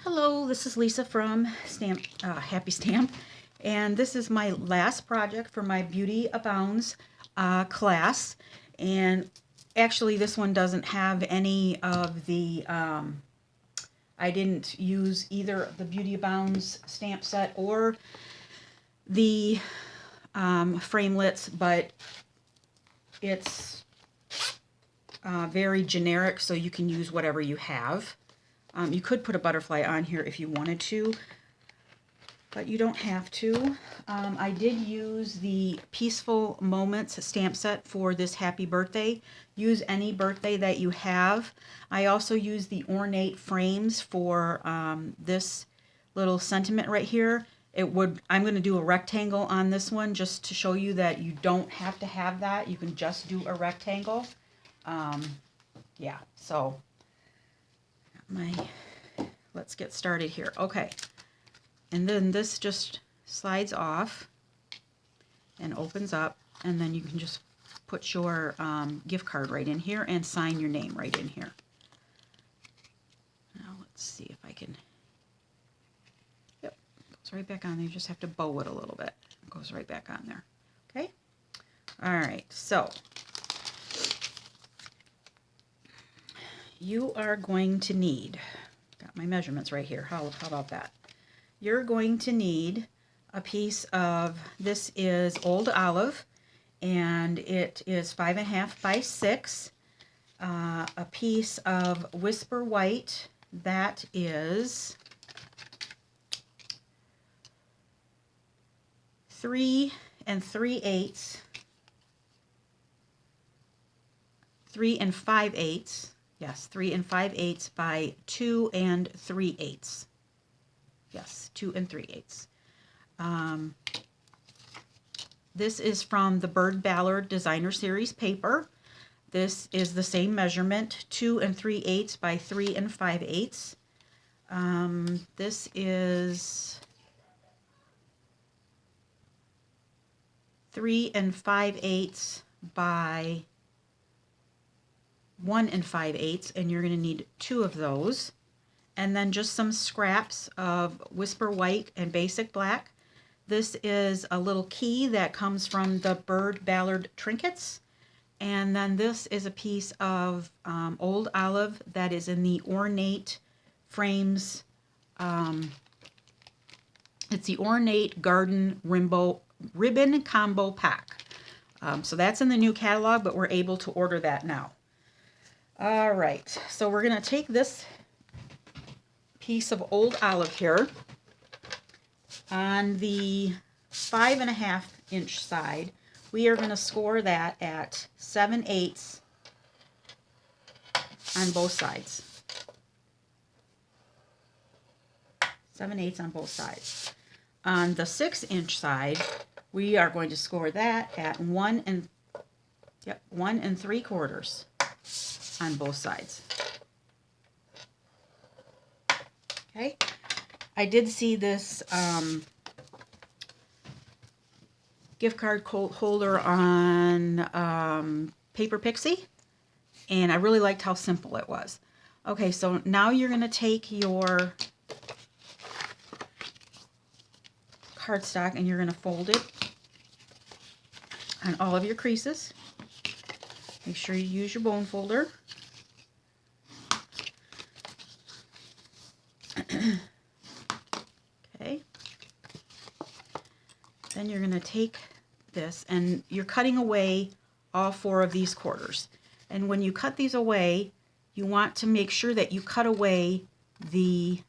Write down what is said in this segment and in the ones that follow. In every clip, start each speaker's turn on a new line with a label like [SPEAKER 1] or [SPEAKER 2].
[SPEAKER 1] Hello, this is Lisa from Happy Stamp, and this is my last project for my Beauty Abounds class. And actually, this one doesn't have any of the, I didn't use either the Beauty Abounds stamp set or the framelits, but it's very generic, so you can use whatever you have. You could put a butterfly on here if you wanted to, but you don't have to. I did use the Peaceful Moments stamp set for this happy birthday. Use any birthday that you have. I also used the ornate frames for this little sentiment right here. I'm going to do a rectangle on this one just to show you that you don't have to have that. You can just do a rectangle. Yeah, so let's get started here. Okay, and then this just slides off and opens up, and then you can just put your gift card right in here and sign your name right in here. Now let's see if I can, yep, it goes right back on there. You just have to bow it a little bit. It goes right back on there. Okay, all right, so you are going to need, got my measurements right here, how about that? You're going to need a piece of, this is Old Olive, and it is 5.5 by 6. A piece of Whisper White, that is 3 3/8, 3 5/8. Yes, 3 5/8 by 2 3/8. Yes, 2 3/8. This is from the Bird Ballard Designer Series paper. This is the same measurement, 2 3/8 by 3 5/8. This is 3 5/8 by 1 5/8, and you're going to need 2 of those. And then just some scraps of Whisper White and Basic Black. This is a little key that comes from the Bird Ballard trinkets. And then this is a piece of Old Olive that is in the Ornate Frames. It's the Ornate Garden Ribbon Combo Pack. So that's in the new catalog, but we're able to order that now. All right, so we're going to take this piece of Old Olive here on the 5.5 inch side. We are going to score that at 7/8 on both sides. 7/8 on both sides. On the 6 inch side, we are going to score that at 1 3/4 on both sides. Okay, I did see this gift card holder on Paper Pixie, and I really liked how simple it was. Okay, so now you're going to take your cardstock and you're going to fold it on all of your creases. Make sure you use your bone folder. Okay. Then you're going to take this and you're cutting away all 4 of these quarters. And when you cut these away, you want to make sure that you cut away the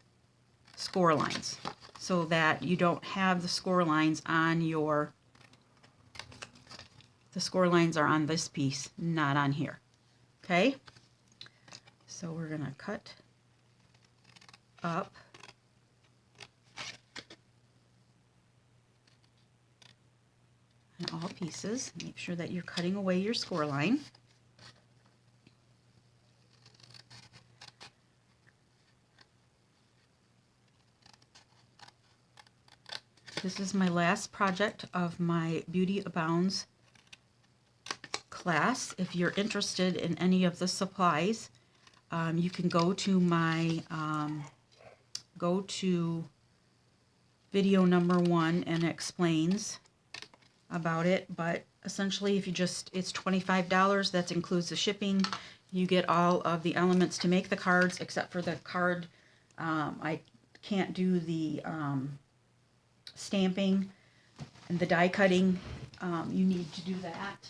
[SPEAKER 1] score lines so that you don't have the score lines on your, the score lines are on this piece, not on here. Okay? So we're going to cut up. In all pieces. Make sure that you're cutting away your score line. This is my last project of my Beauty Abounds class. If you're interested in any of the supplies, you can go to my go to video number 1 and it explains about it, but essentially if you just, it's $25, that includes the shipping. You get all of the elements to make the cards except for the card. I can't do the stamping and the die cutting. You need to do that.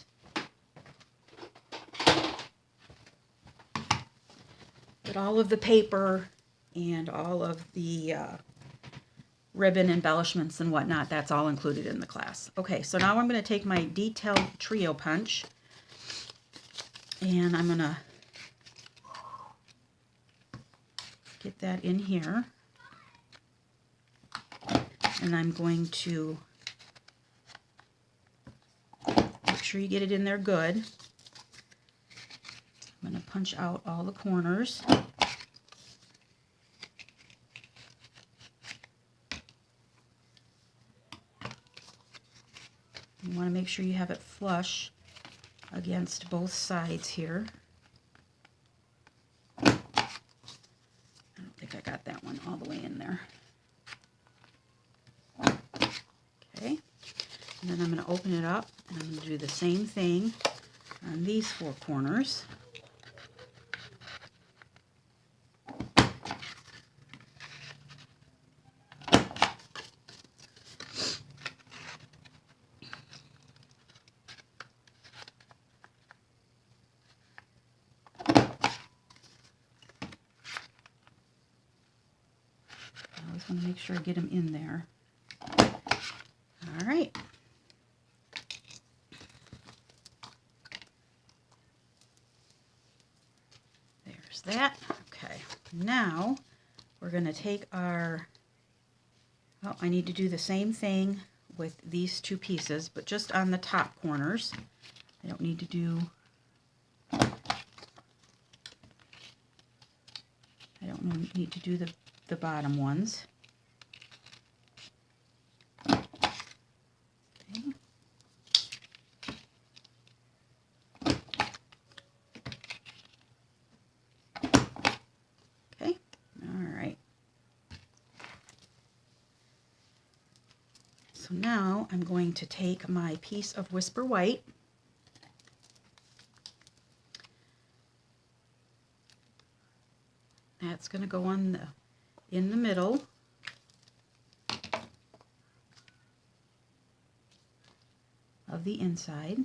[SPEAKER 1] But all of the paper and all of the ribbon embellishments and whatnot, that's all included in the class. Okay, so now I'm going to take my detailed trio punch and I'm going to get that in here, and I'm going to make sure you get it in there good. I'm going to punch out all the corners. You want to make sure you have it flush against both sides here. I don't think I got that one all the way in there. Okay, and then I'm going to open it up and I'm going to do the same thing on these 4 corners. I always want to make sure I get them in there. All right. There's that. Okay. Now we're going to take our, oh, I need to do the same thing with these 2 pieces, but just on the top corners. I don't need to do, the bottom ones. Okay. Okay, all right. So now I'm going to take my piece of Whisper White, that's going to go on in the middle. Of the inside.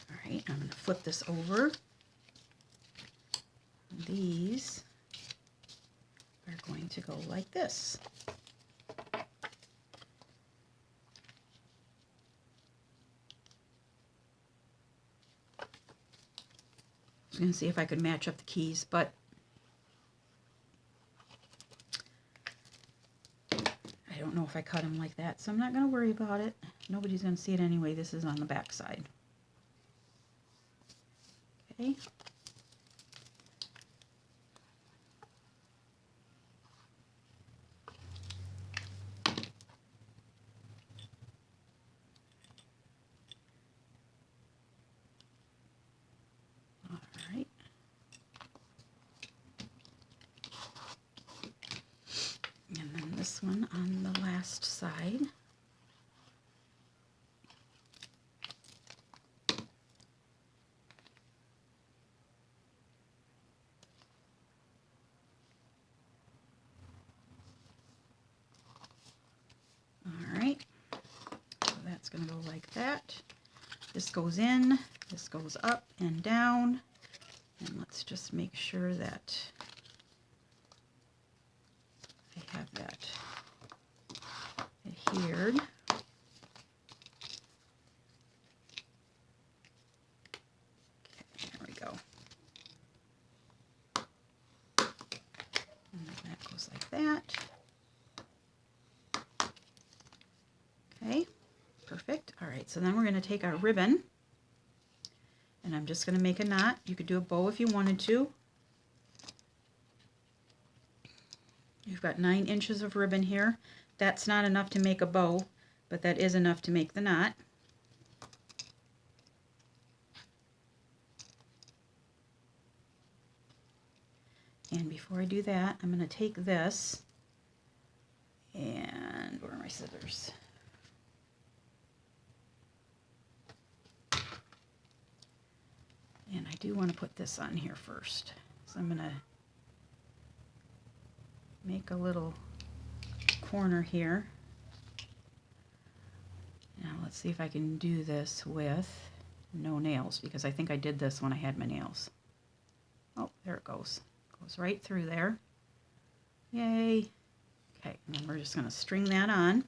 [SPEAKER 1] All right, I'm going to flip this over. These are going to go like this. I was going to see if I could match up the keys, but I don't know if I cut them like that, so I'm not going to worry about it. Nobody's going to see it anyway. This is on the back side. Okay. All right. And then this one on the last side. Going to go like that. This goes in, this goes up and down, and let's just make sure that I have that adhered. Okay, there we go. And then that goes like that. Okay. Perfect. All right, so then we're going to take our ribbon, and I'm just going to make a knot. You could do a bow if you wanted to. You've got 9 inches of ribbon here. That's not enough to make a bow, but that is enough to make the knot. And before I do that, I'm going to take this and where are my scissors? And I do want to put this on here first. So I'm going to make a little corner here. Now let's see if I can do this with no nails, because I think I did this when I had my nails. Oh, there it goes. Goes right through there. Yay. Okay, and then we're just going to string that on.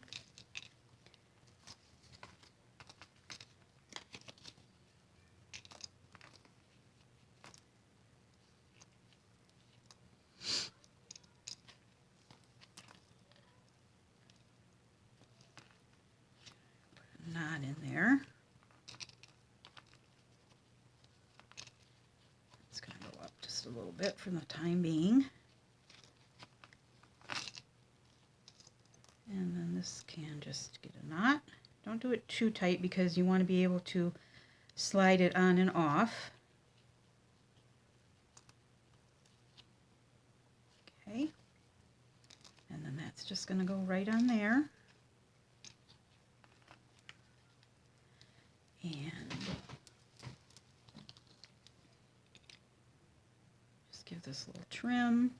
[SPEAKER 1] Put a knot in there. It's going to go up just a little bit for the time being. And then this can just get a knot. Don't do it too tight because you want to be able to slide it on and off. Okay. And then that's just going to go right on there. And just give this a little trim.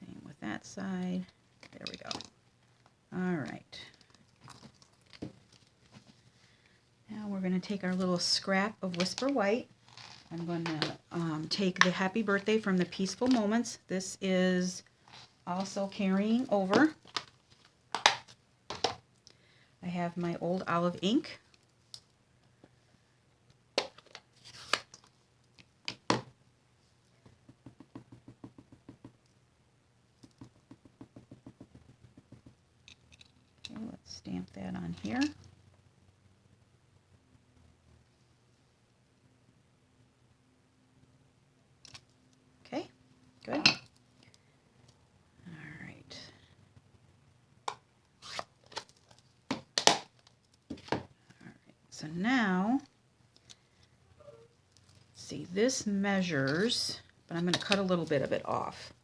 [SPEAKER 1] Same with that side. There we go. All right. Now we're going to take our little scrap of Whisper White. I'm going to take the Happy Birthday from the Peaceful Moments. This is also carrying over. I have my old olive ink. Okay, let's stamp that on here. Okay, good. All right. So now, see, this measures, but I'm going to cut a little bit of it off.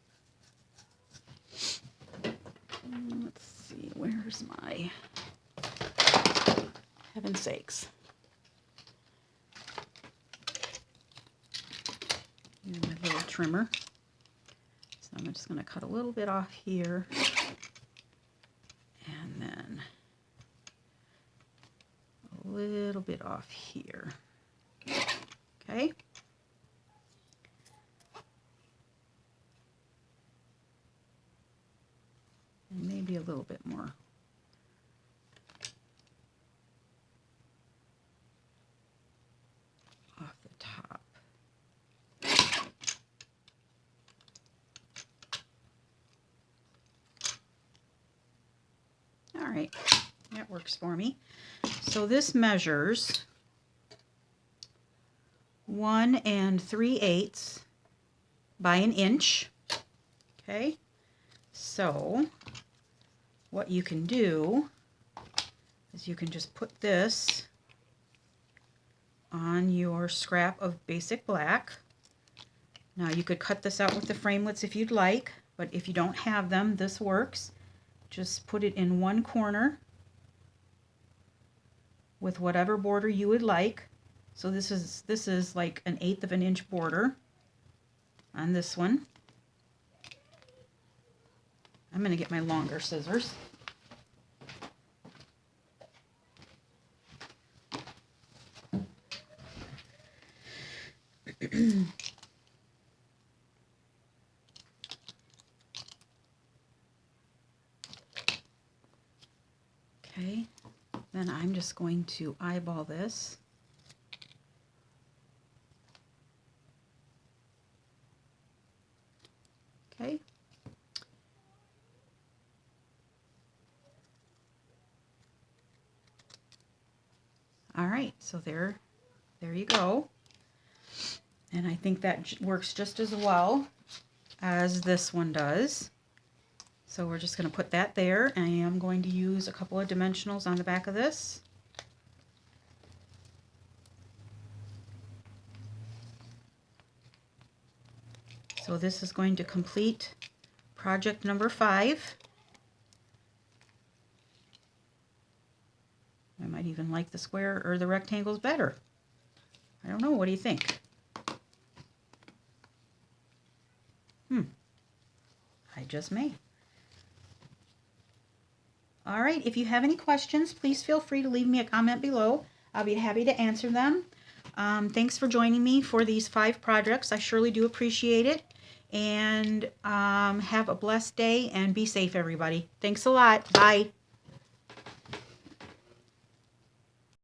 [SPEAKER 1] Let's see, where's my, heaven's sakes. Here's my little trimmer. So I'm just going to cut a little bit off here. And then a little bit off here. Okay. And maybe a little bit more. Off the top. All right, that works for me. So this measures 1 3/8 by an inch. Okay, so what you can do is you can just put this on your scrap of basic black. Now you could cut this out with the framelits if you'd like, but if you don't have them, this works. Just put it in one corner with whatever border you would like. So this is like 1/8 of an inch border on this one. I'm going to get my longer scissors. Okay, then I'm just going to eyeball this. Okay. All right, so there you go. And I think that works just as well as this one does. So we're just going to put that there. I am going to use a couple of dimensionals on the back of this. So this is going to complete project number 5. I might even like the square or the rectangles better. I don't know. What do you think? I just may. All right. If you have any questions, please feel free to leave me a comment below. I'll be happy to answer them. Thanks for joining me for these 5 projects. I surely do appreciate it. And have a blessed day and be safe, everybody. Thanks a lot. Bye.